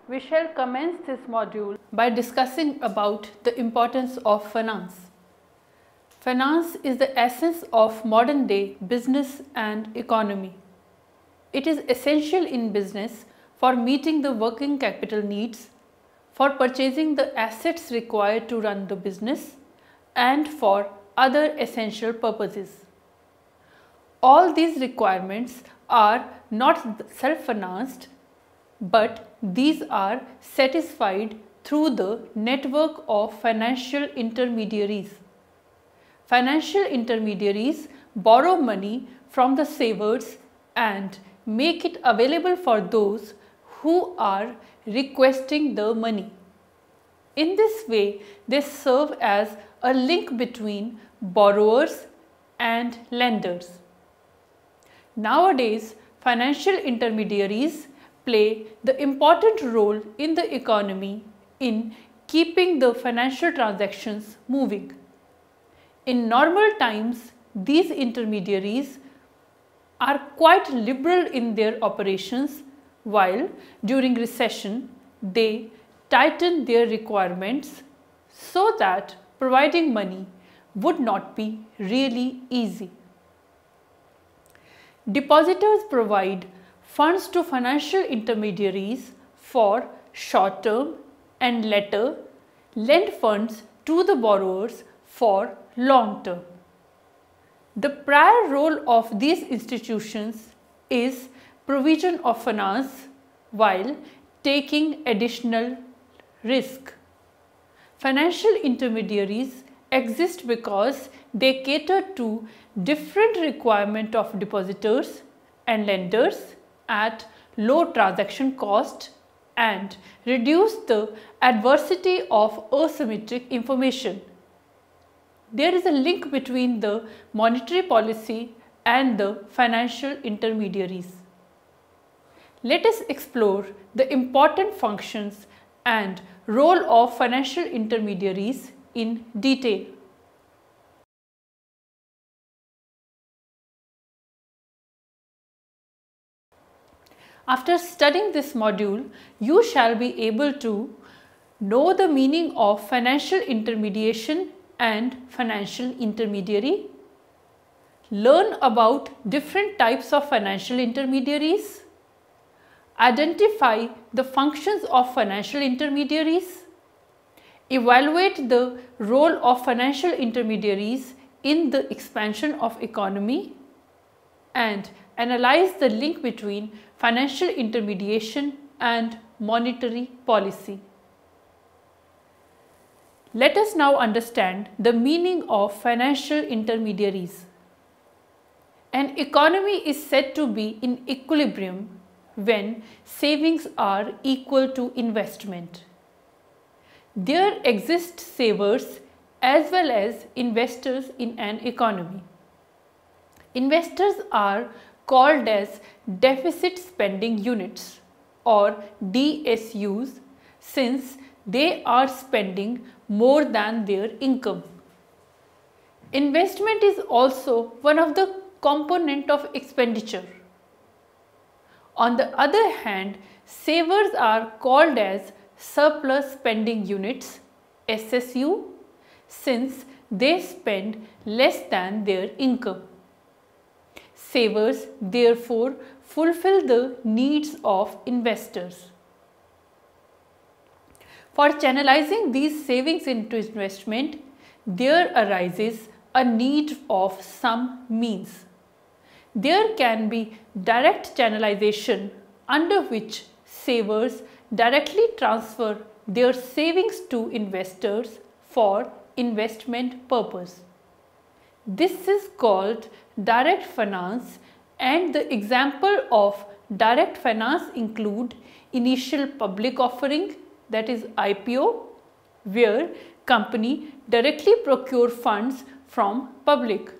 We shall commence this module by discussing about the importance of finance. Finance is the essence of modern day business and economy. It is essential in business for meeting the working capital needs, for purchasing the assets required to run the business, and for other essential purposes. All these requirements are not self-financed, but these are satisfied through the network of financial intermediaries. Financial intermediaries borrow money from the savers and make it available for those who are requesting the money. In this way, they serve as a link between borrowers and lenders. Nowadays, financial intermediaries play the important role in the economy in keeping the financial transactions moving. In normal times, these intermediaries are quite liberal in their operations, while during recession they tighten their requirements so that providing money would not be really easy. Depositors provide funds to financial intermediaries for short term and later lend funds to the borrowers for long term. The prior role of these institutions is provision of finance while taking additional risk. Financial intermediaries exist because they cater to different requirements of depositors and lenders at low transaction cost and reduce the adversity of asymmetric information. There is a link between the monetary policy and the financial intermediaries. Let us explore the important functions and role of financial intermediaries in detail. After studying this module, you shall be able to know the meaning of financial intermediation and financial intermediary, learn about different types of financial intermediaries, identify the functions of financial intermediaries, evaluate the role of financial intermediaries in the expansion of economy, and analyze the link between financial intermediation and monetary policy. Let us now understand the meaning of financial intermediaries. An economy is said to be in equilibrium when savings are equal to investment. There exist savers as well as investors in an economy. Investors are called as deficit spending units or DSUs since they are spending more than their income. Investment is also one of the component of expenditure. On the other hand, savers are called as surplus spending units SSU since they spend less than their income. Savers therefore fulfill the needs of investors. For channelizing these savings into investment, there arises a need of some means. There can be direct channelization under which savers directly transfer their savings to investors for investment purpose. This is called direct finance, and the example of direct finance include initial public offering, that is IPO, where company directly procure funds from public.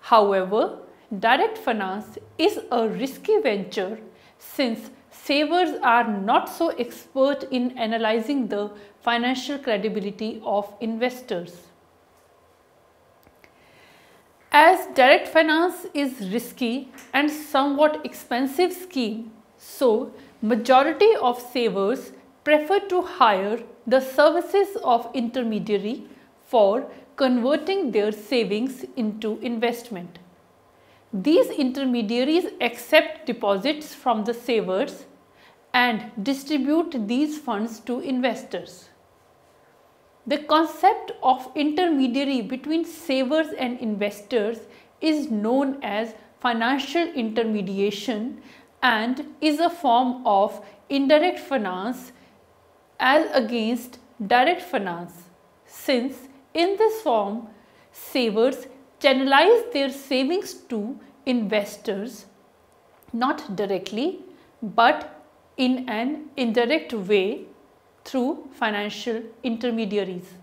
However, direct finance is a risky venture since savers are not so expert in analyzing the financial credibility of investors. As direct finance is risky and somewhat expensive scheme, so majority of savers prefer to hire the services of intermediary for converting their savings into investment. These intermediaries accept deposits from the savers and distribute these funds to investors. The concept of intermediary between savers and investors is known as financial intermediation and is a form of indirect finance as against direct finance, since in this form savers channelize their savings to investors not directly but in an indirect way through financial intermediaries.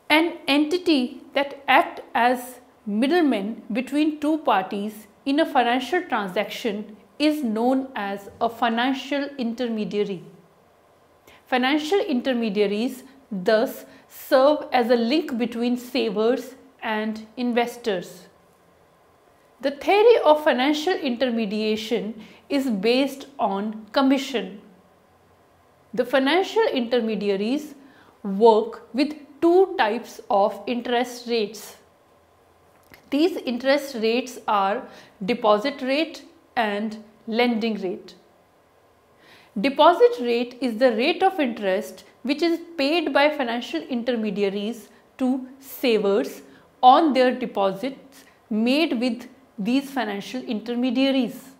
An entity that acts as middlemen between two parties in a financial transaction is known as a financial intermediary. Financial intermediaries thus serve as a link between savers and investors. The theory of financial intermediation is based on commission. The financial intermediaries work with two types of interest rates. These interest rates are deposit rate and lending rate. Deposit rate is the rate of interest which is paid by financial intermediaries to savers on their deposits made with these financial intermediaries.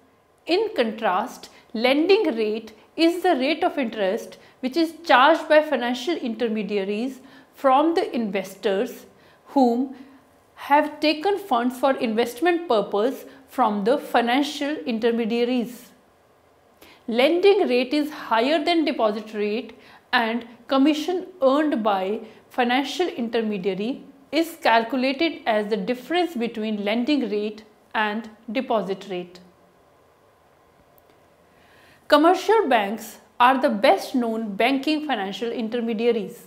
In contrast, lending rate is the rate of interest which is charged by financial intermediaries from the investors whom have taken funds for investment purpose from the financial intermediaries. Lending rate is higher than deposit rate and commission earned by financial intermediary is calculated as the difference between lending rate and deposit rate. Commercial banks are the best known banking financial intermediaries.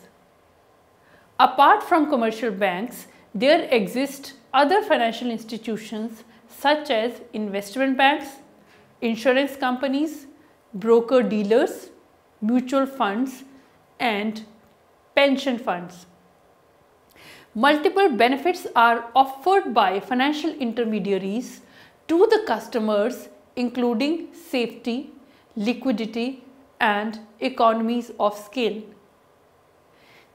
Apart from commercial banks, there exist other financial institutions such as investment banks, insurance companies, broker dealers, mutual funds and pension funds. Multiple benefits are offered by financial intermediaries to the customers, including safety, liquidity and economies of scale.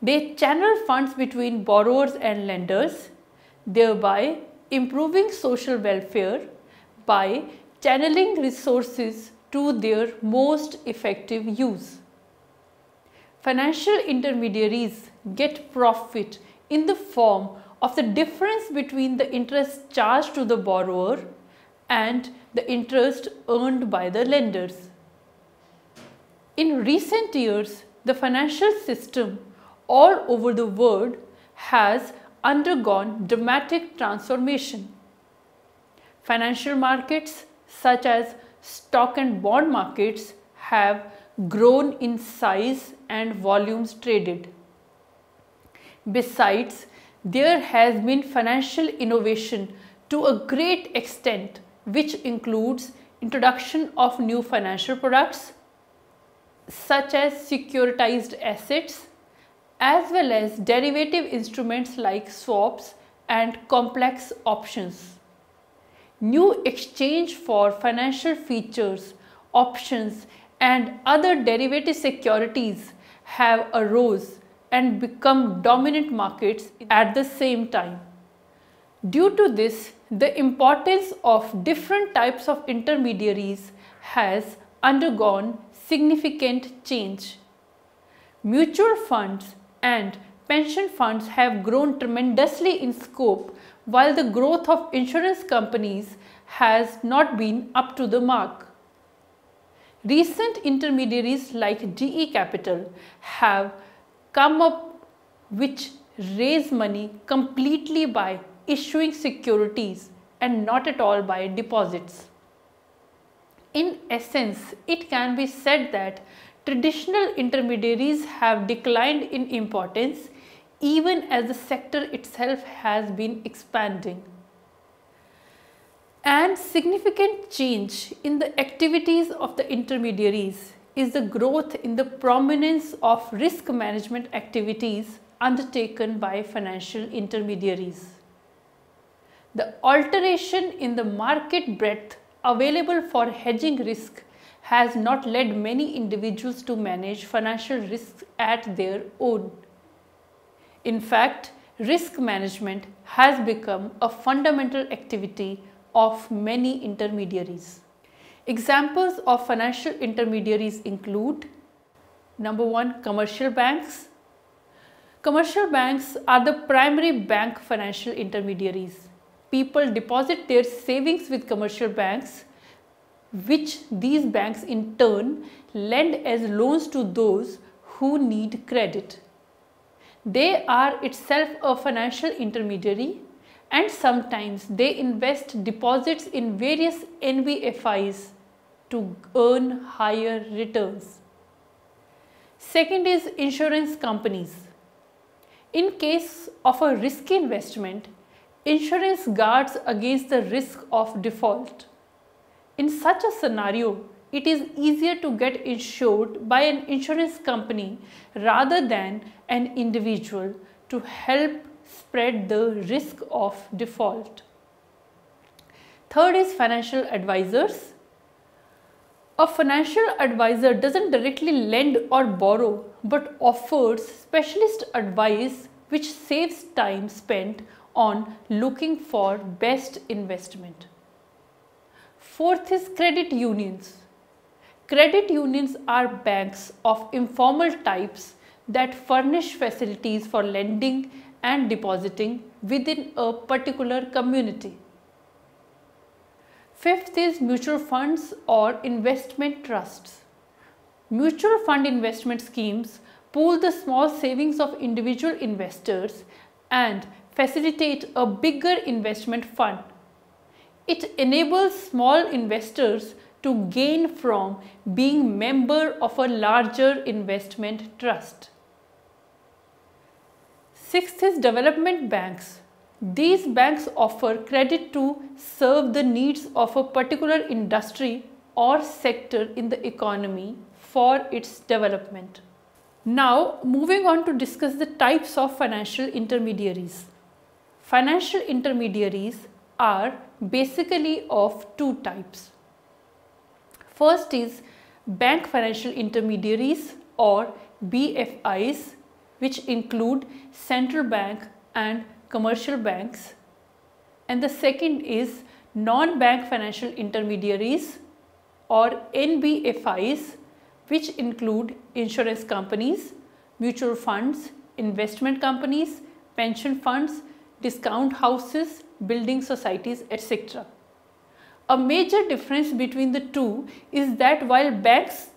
They channel funds between borrowers and lenders, thereby improving social welfare by channeling resources to their most effective use. Financial intermediaries get profit in the form of the difference between the interest charged to the borrower and the interest earned by the lenders. In recent years, the financial system all over the world has undergone dramatic transformation. Financial markets such as stock and bond markets have grown in size and volumes traded. Besides, there has been financial innovation to a great extent, which includes introduction of new financial products such as securitized assets, as well as derivative instruments like swaps and complex options. New exchange for financial features, options and other derivative securities have arose and become dominant markets at the same time. Due to this, the importance of different types of intermediaries has undergone significant change. Mutual funds and pension funds have grown tremendously in scope, while the growth of insurance companies has not been up to the mark. Recent intermediaries like GE Capital have come up which raise money completely by issuing securities and not at all by deposits. In essence, it can be said that traditional intermediaries have declined in importance even as the sector itself has been expanding. And significant change in the activities of the intermediaries is the growth in the prominence of risk management activities undertaken by financial intermediaries. The alteration in the market breadth available for hedging risk has not led many individuals to manage financial risks at their own. In fact, risk management has become a fundamental activity of many intermediaries. Examples of financial intermediaries include: number 1, commercial banks. Commercial banks are the primary bank financial intermediaries. People deposit their savings with commercial banks, which these banks in turn lend as loans to those who need credit. They are itself a financial intermediary, and sometimes they invest deposits in various NBFIs to earn higher returns. Second is insurance companies. In case of a risky investment, insurance guards against the risk of default. In such a scenario, it is easier to get insured by an insurance company rather than an individual to help spread the risk of default. Third is financial advisors. A financial advisor doesn't directly lend or borrow but offers specialist advice which saves time spent on looking for best investment. Fourth is credit unions. Credit unions are banks of informal types that furnish facilities for lending and depositing within a particular community. Fifth is mutual funds or investment trusts. Mutual fund investment schemes pool the small savings of individual investors and facilitate a bigger investment fund. It enables small investors to gain from being member of a larger investment trust. Sixth is development banks. These banks offer credit to serve the needs of a particular industry or sector in the economy for its development. Now, moving on to discuss the types of financial intermediaries. Financial intermediaries are basically of two types. First is bank financial intermediaries or BFIs, which include central bank and commercial banks. And the second is non-bank financial intermediaries or NBFIs, which include insurance companies, mutual funds, investment companies, pension funds, discount houses, building societies, etc. A major difference between the two is that while banks'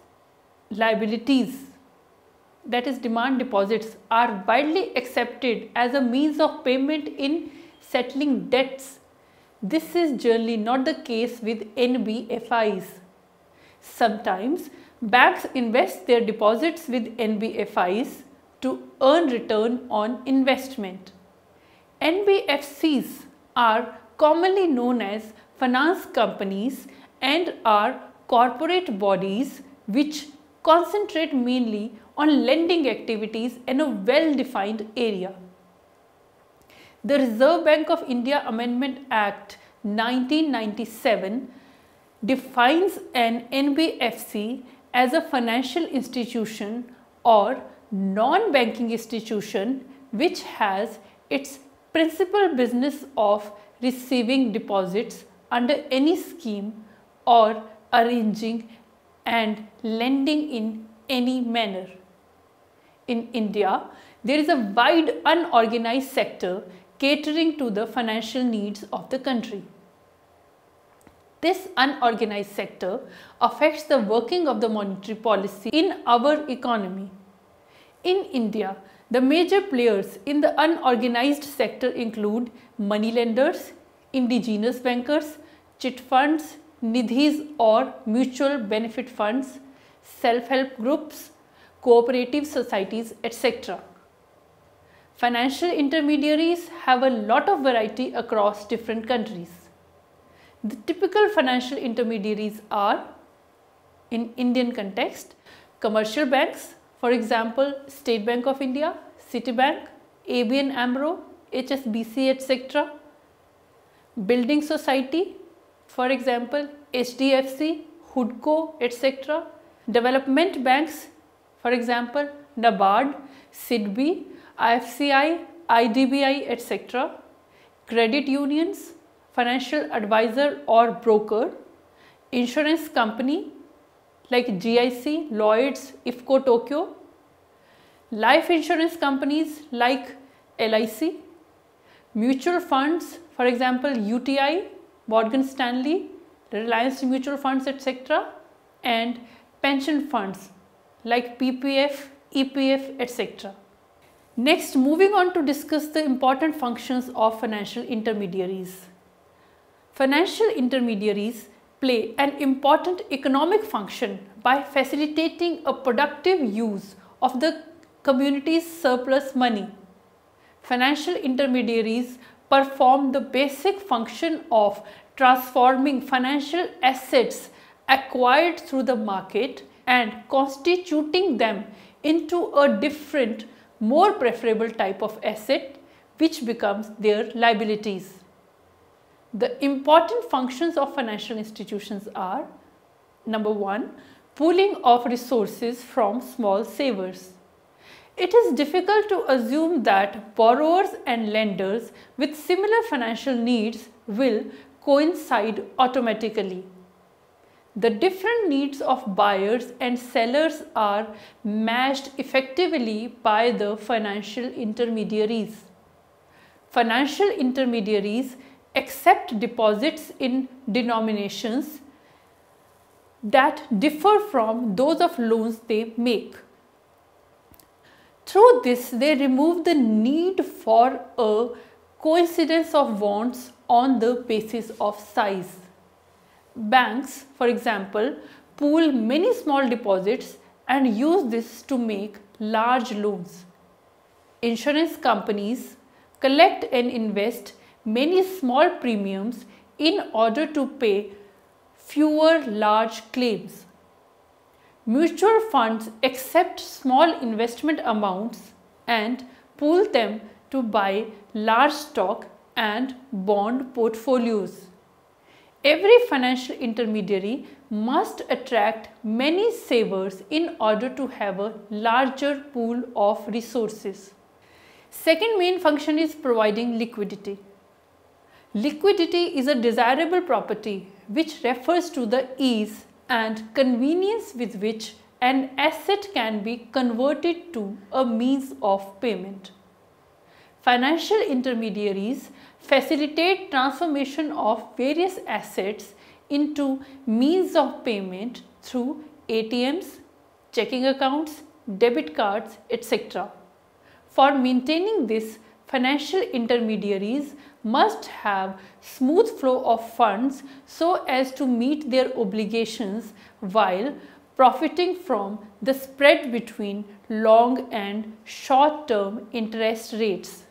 liabilities, that is demand deposits, are widely accepted as a means of payment in settling debts, this is generally not the case with NBFIs. Sometimes banks invest their deposits with NBFIs to earn return on investment. NBFCs are commonly known as finance companies and are corporate bodies which concentrate mainly on lending activities in a well-defined area. The Reserve Bank of India Amendment Act 1997 defines an NBFC as a financial institution or non-banking institution which has its principal business of receiving deposits under any scheme or arranging and lending in any manner. In India, there is a wide unorganized sector catering to the financial needs of the country. This unorganized sector affects the working of the monetary policy in our economy. In India, the major players in the unorganized sector include moneylenders, indigenous bankers, chit funds, nidhis or mutual benefit funds, self-help groups, cooperative societies, etc. Financial intermediaries have a lot of variety across different countries. The typical financial intermediaries are, in Indian context, commercial banks, for example, State Bank of India, Citibank, ABN AMRO, HSBC, etc. Building society, for example, HDFC, HUDCO, etc. Development banks, for example, NABARD, SIDBI, IFCI, IDBI, etc. Credit unions, financial advisor or broker, insurance company like GIC, Lloyds, IFCO Tokyo, life insurance companies like LIC, mutual funds, for example, UTI, Morgan Stanley, Reliance Mutual Funds, etc. and pension funds like PPF, EPF, etc. Next, moving on to discuss the important functions of financial intermediaries. Financial intermediaries play an important economic function by facilitating a productive use of the community's surplus money. Financial intermediaries perform the basic function of transforming financial assets acquired through the market and constituting them into a different, more preferable type of asset which becomes their liabilities. The important functions of financial institutions are: number 1, pooling of resources from small savers. It is difficult to assume that borrowers and lenders with similar financial needs will coincide automatically. The different needs of buyers and sellers are matched effectively by the financial intermediaries. Financial intermediaries accept deposits in denominations that differ from those of loans they make. Through this, they remove the need for a coincidence of wants on the basis of size. Banks, for example, pool many small deposits and use this to make large loans. Insurance companies collect and invest many small premiums in order to pay fewer large claims. Mutual funds accept small investment amounts and pool them to buy large stock and bond portfolios. Every financial intermediary must attract many savers in order to have a larger pool of resources. Second main function is providing liquidity. Liquidity is a desirable property which refers to the ease and convenience with which an asset can be converted to a means of payment. Financial intermediaries facilitate transformation of various assets into means of payment through ATMs, checking accounts, debit cards, etc. For maintaining this, financial intermediaries must have smooth flow of funds so as to meet their obligations while profiting from the spread between long and short-term interest rates.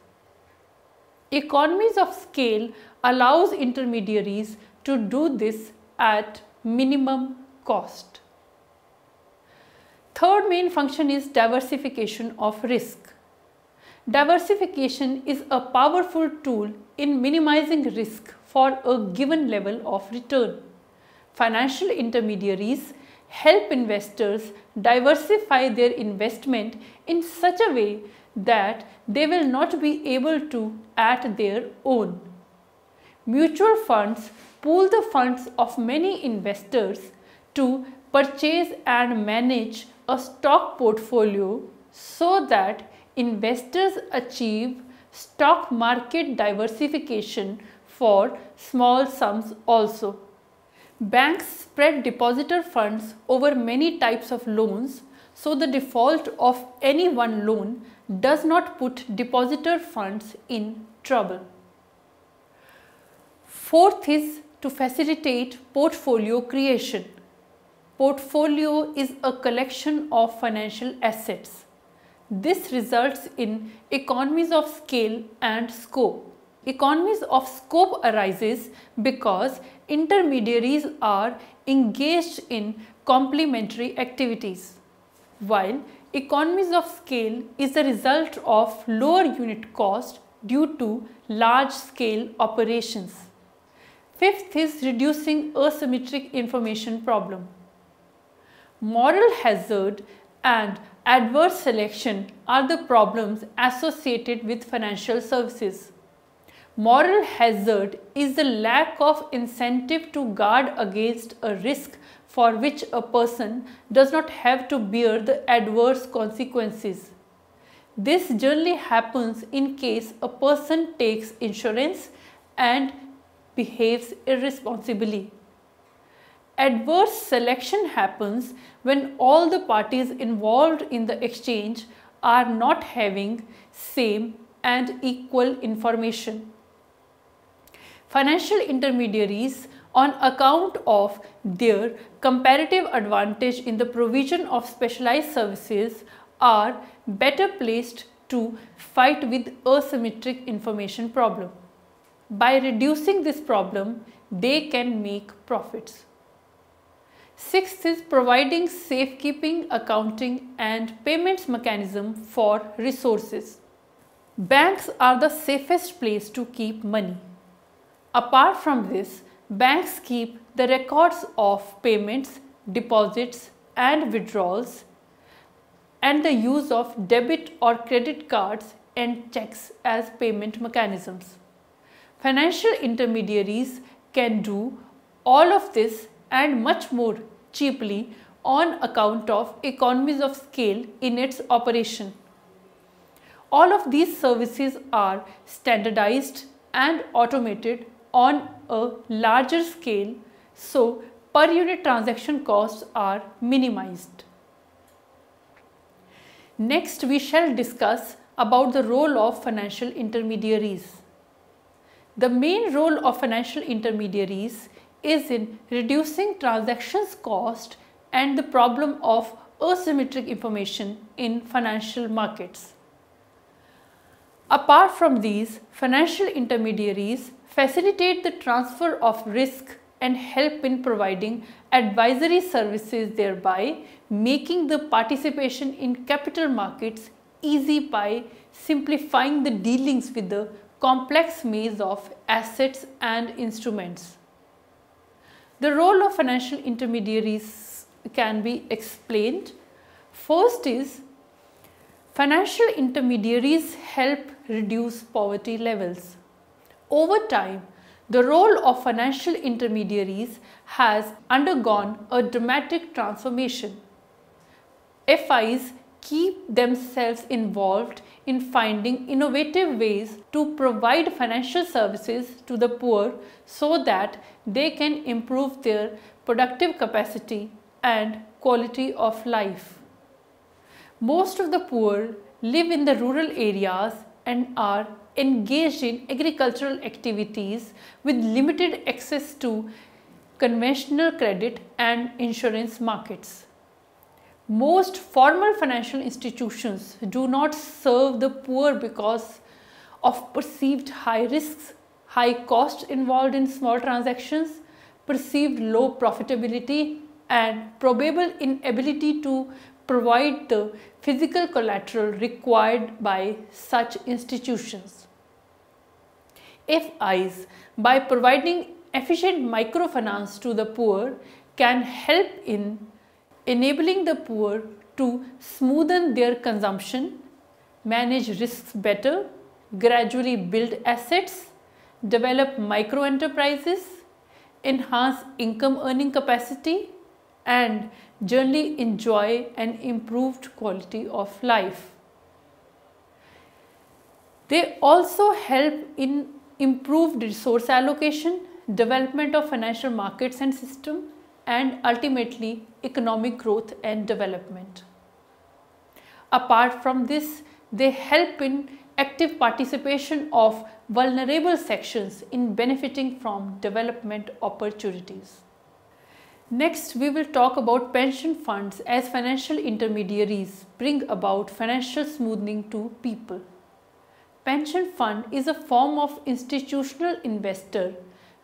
Economies of scale allows intermediaries to do this at minimum cost. Third main function is diversification of risk. Diversification is a powerful tool in minimizing risk for a given level of return. Financial intermediaries help investors diversify their investment in such a way that they will not be able to at their own. Mutual funds pool the funds of many investors to purchase and manage a stock portfolio so that investors achieve stock market diversification for small sums also. Banks spread depositor funds over many types of loans, so the default of any one loan does not put depositor funds in trouble. Fourth is to facilitate portfolio creation. Portfolio is a collection of financial assets. This results in economies of scale and scope. Economies of scope arises because intermediaries are engaged in complementary activities, while economies of scale is the result of lower unit cost due to large scale operations. Fifth is reducing asymmetric information problem. Moral hazard and adverse selection are the problems associated with financial services. Moral hazard is the lack of incentive to guard against a risk for which a person does not have to bear the adverse consequences. This generally happens in case a person takes insurance and behaves irresponsibly. Adverse selection happens when all the parties involved in the exchange are not having same and equal information. Financial intermediaries, on account of their comparative advantage in the provision of specialized services, are better placed to fight with asymmetric information problem. By reducing this problem, they can make profits. Sixth is providing safekeeping, accounting and payments mechanism for resources. Banks are the safest place to keep money. Apart from this, banks keep the records of payments, deposits and withdrawals and the use of debit or credit cards and checks as payment mechanisms. Financial intermediaries can do all of this and much more cheaply on account of economies of scale in its operation. All of these services are standardized and automated on a larger scale, so per unit transaction costs are minimized. Next, we shall discuss about the role of financial intermediaries. The main role of financial intermediaries is in reducing transactions cost and the problem of asymmetric information in financial markets. Apart from these, financial intermediaries facilitate the transfer of risk and help in providing advisory services, thereby making the participation in capital markets easy by simplifying the dealings with the complex maze of assets and instruments. The role of financial intermediaries can be explained. First is, financial intermediaries help reduce poverty levels. Over time, the role of financial intermediaries has undergone a dramatic transformation. FIs keep themselves involved in finding innovative ways to provide financial services to the poor so that they can improve their productive capacity and quality of life. Most of the poor live in the rural areas and are engaged in agricultural activities with limited access to conventional credit and insurance markets. Most formal financial institutions do not serve the poor because of perceived high risks, high costs involved in small transactions, perceived low profitability, and probable inability to provide the physical collateral required by such institutions. FIs, by providing efficient microfinance to the poor, can help in enabling the poor to smoothen their consumption, manage risks better, gradually build assets, develop micro enterprises, enhance income earning capacity, and generally enjoy an improved quality of life. They also help in improved resource allocation, development of financial markets and system, and ultimately economic growth and development. Apart from this, they help in active participation of vulnerable sections in benefiting from development opportunities. Next, we will talk about pension funds as financial intermediaries bring about financial smoothing to people. Pension fund is a form of institutional investor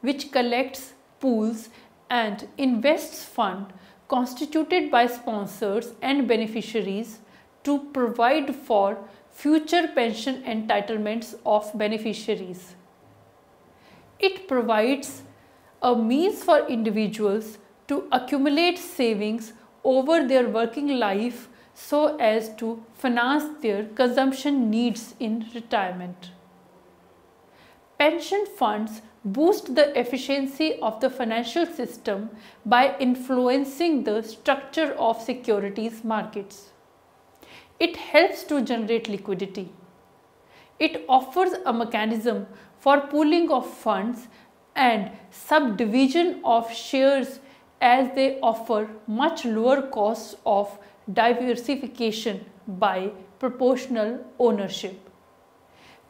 which collects, pools and invests fund constituted by sponsors and beneficiaries to provide for future pension entitlements of beneficiaries. It provides a means for individuals to accumulate savings over their working life so as to finance their consumption needs in retirement. Pension funds boost the efficiency of the financial system by influencing the structure of securities markets. It helps to generate liquidity. It offers a mechanism for pooling of funds and subdivision of shares as they offer much lower costs of diversification by proportional ownership.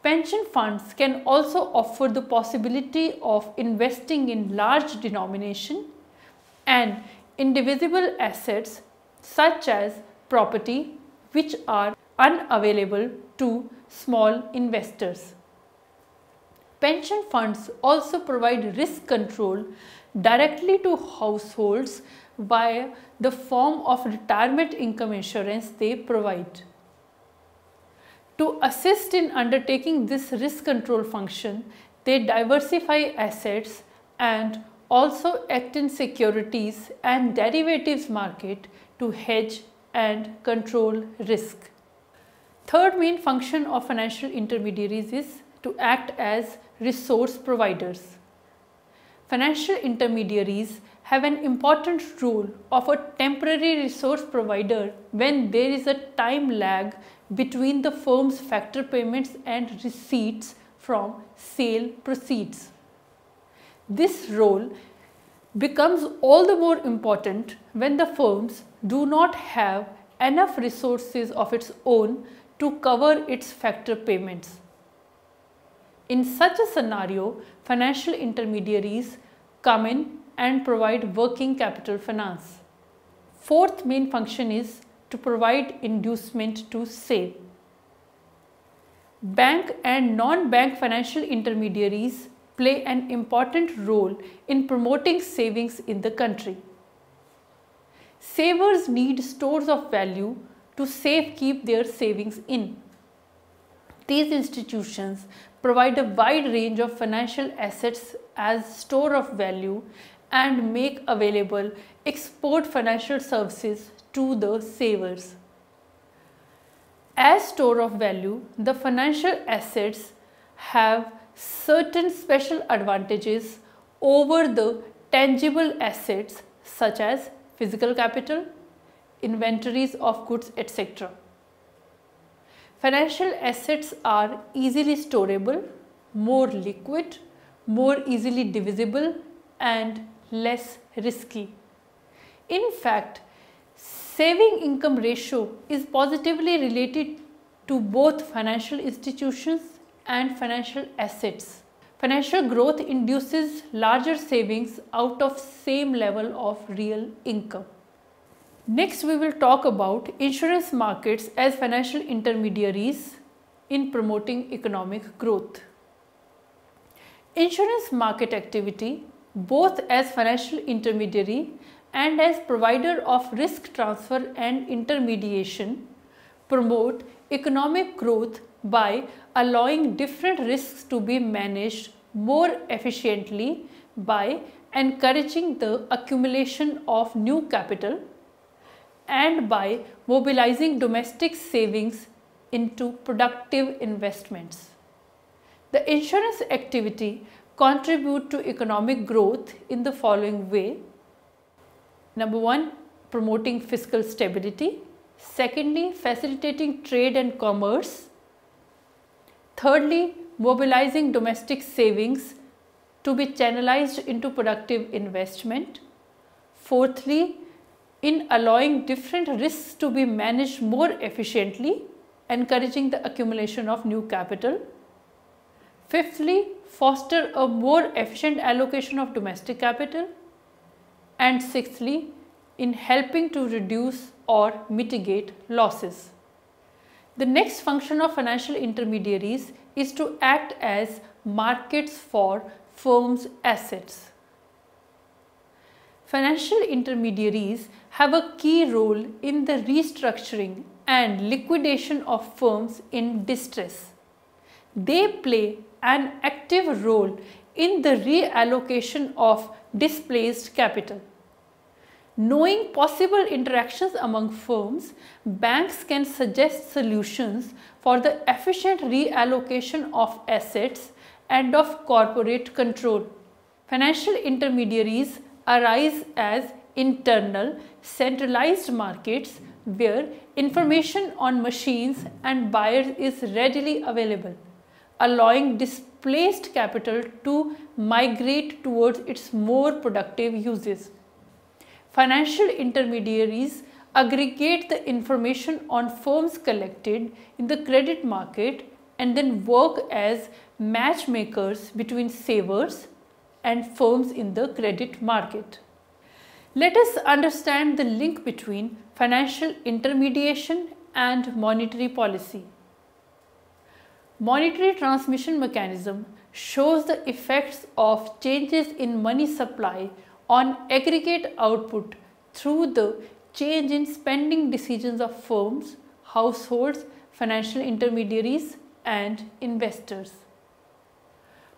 Pension funds can also offer the possibility of investing in large denomination and indivisible assets such as property, which are unavailable to small investors. Pension funds also provide risk control directly to households via the form of retirement income insurance they provide. To assist in undertaking this risk control function, they diversify assets and also act in securities and derivatives market to hedge and control risk. Third main function of financial intermediaries is to act as resource providers. Financial intermediaries have an important role of a temporary resource provider when there is a time lag between the firm's factor payments and receipts from sale proceeds. This role becomes all the more important when the firms do not have enough resources of its own to cover its factor payments. In such a scenario, financial intermediaries come in and provide working capital finance. Fourth main function is to provide inducement to save. Bank and non-bank financial intermediaries play an important role in promoting savings in the country. Savers need stores of value to safekeep their savings in. These institutions provide a wide range of financial assets as store of value and make available export financial services to the savers. As store of value, the financial assets have certain special advantages over the tangible assets such as physical capital, inventories of goods, etc. Financial assets are easily storable, more liquid, more easily divisible and less risky. In fact, saving income ratio is positively related to both financial institutions and financial assets. Financial growth induces larger savings out of same level of real income. Next, we will talk about insurance markets as financial intermediaries in promoting economic growth. Insurance market activity, both as financial intermediary and as provider of risk transfer and intermediation, promote economic growth by allowing different risks to be managed more efficiently by encouraging the accumulation of new capital and by mobilizing domestic savings into productive investments. The insurance activity contributes to economic growth in the following way. Number one, promoting fiscal stability. Secondly, facilitating trade and commerce. Thirdly, mobilizing domestic savings to be channelized into productive investment. Fourthly, in allowing different risks to be managed more efficiently, encouraging the accumulation of new capital. Fifthly, foster a more efficient allocation of domestic capital. And sixthly, in helping to reduce or mitigate losses. The next function of financial intermediaries is to act as markets for firms' assets. Financial intermediaries have a key role in the restructuring and liquidation of firms in distress. They play an active role in the reallocation of displaced capital. Knowing possible interactions among firms, banks can suggest solutions for the efficient reallocation of assets and of corporate control. Financial intermediaries arise as internal, centralized markets where information on machines and buyers is readily available, allowing displaced capital to migrate towards its more productive uses. Financial intermediaries aggregate the information on firms collected in the credit market and then work as matchmakers between savers and firms in the credit market. Let us understand the link between financial intermediation and monetary policy. Monetary transmission mechanism shows the effects of changes in money supply on aggregate output through the change in spending decisions of firms, households, financial intermediaries, and investors.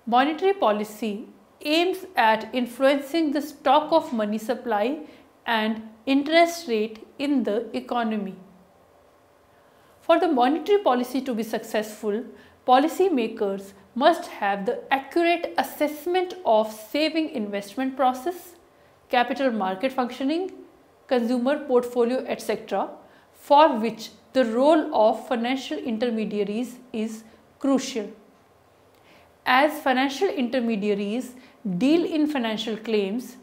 Monetary policy aims at influencing the stock of money supply and interest rate in the economy. For the monetary policy to be successful, policymakers must have the accurate assessment of saving investment process, capital market functioning, consumer portfolio, etc., for which the role of financial intermediaries is crucial. As financial intermediaries deal in financial claims,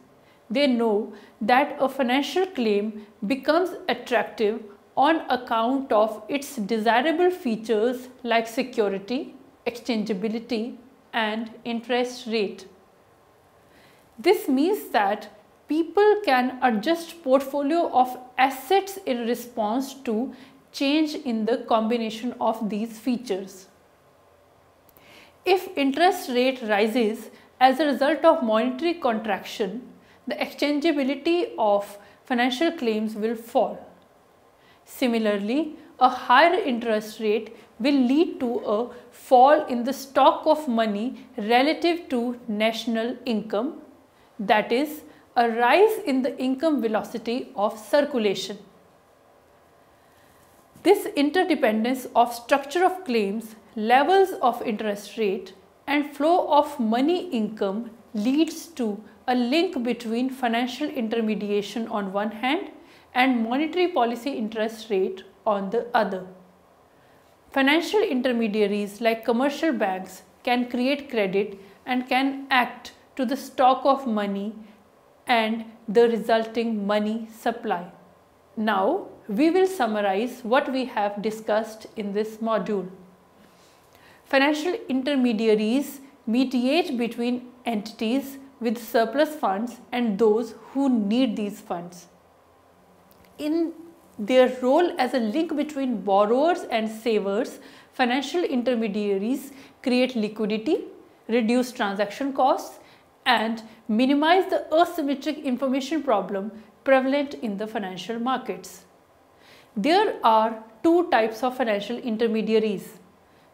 they know that a financial claim becomes attractive on account of its desirable features like security, exchangeability, and interest rate. This means that people can adjust portfolio of assets in response to change in the combination of these features. If interest rate rises as a result of monetary contraction, the exchangeability of financial claims will fall. Similarly, a higher interest rate will lead to a fall in the stock of money relative to national income, that is, a rise in the income velocity of circulation. This interdependence of structure of claims, levels of interest rate, and flow of money income leads to a link between financial intermediation on one hand and monetary policy interest rate on the other. Financial intermediaries like commercial banks can create credit and can act to the stock of money and the resulting money supply. Now, we will summarize what we have discussed in this module. Financial intermediaries mediate between entities with surplus funds and those who need these funds. In their role as a link between borrowers and savers, financial intermediaries create liquidity, reduce transaction costs, and minimize the asymmetric information problem prevalent in the financial markets. There are two types of financial intermediaries: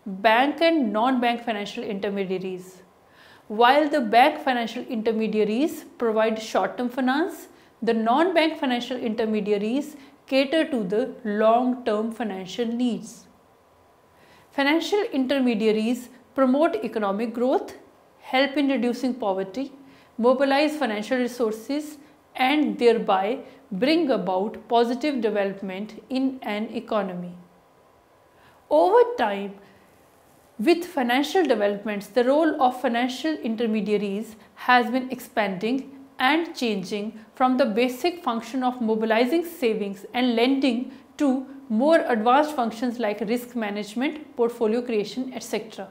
bank and non-bank financial intermediaries. While the bank financial intermediaries provide short-term finance, the non-bank financial intermediaries cater to the long-term financial needs. Financial intermediaries promote economic growth, help in reducing poverty, mobilize financial resources, and thereby bring about positive development in an economy. Over time, with financial developments, the role of financial intermediaries has been expanding and changing from the basic function of mobilizing savings and lending to more advanced functions like risk management, portfolio creation, etc.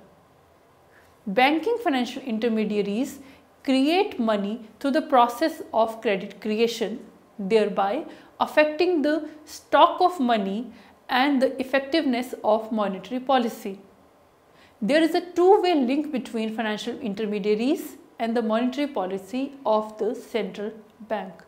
Banking financial intermediaries create money through the process of credit creation, thereby affecting the stock of money and the effectiveness of monetary policy. There is a two-way link between financial intermediaries and the monetary policy of the central bank.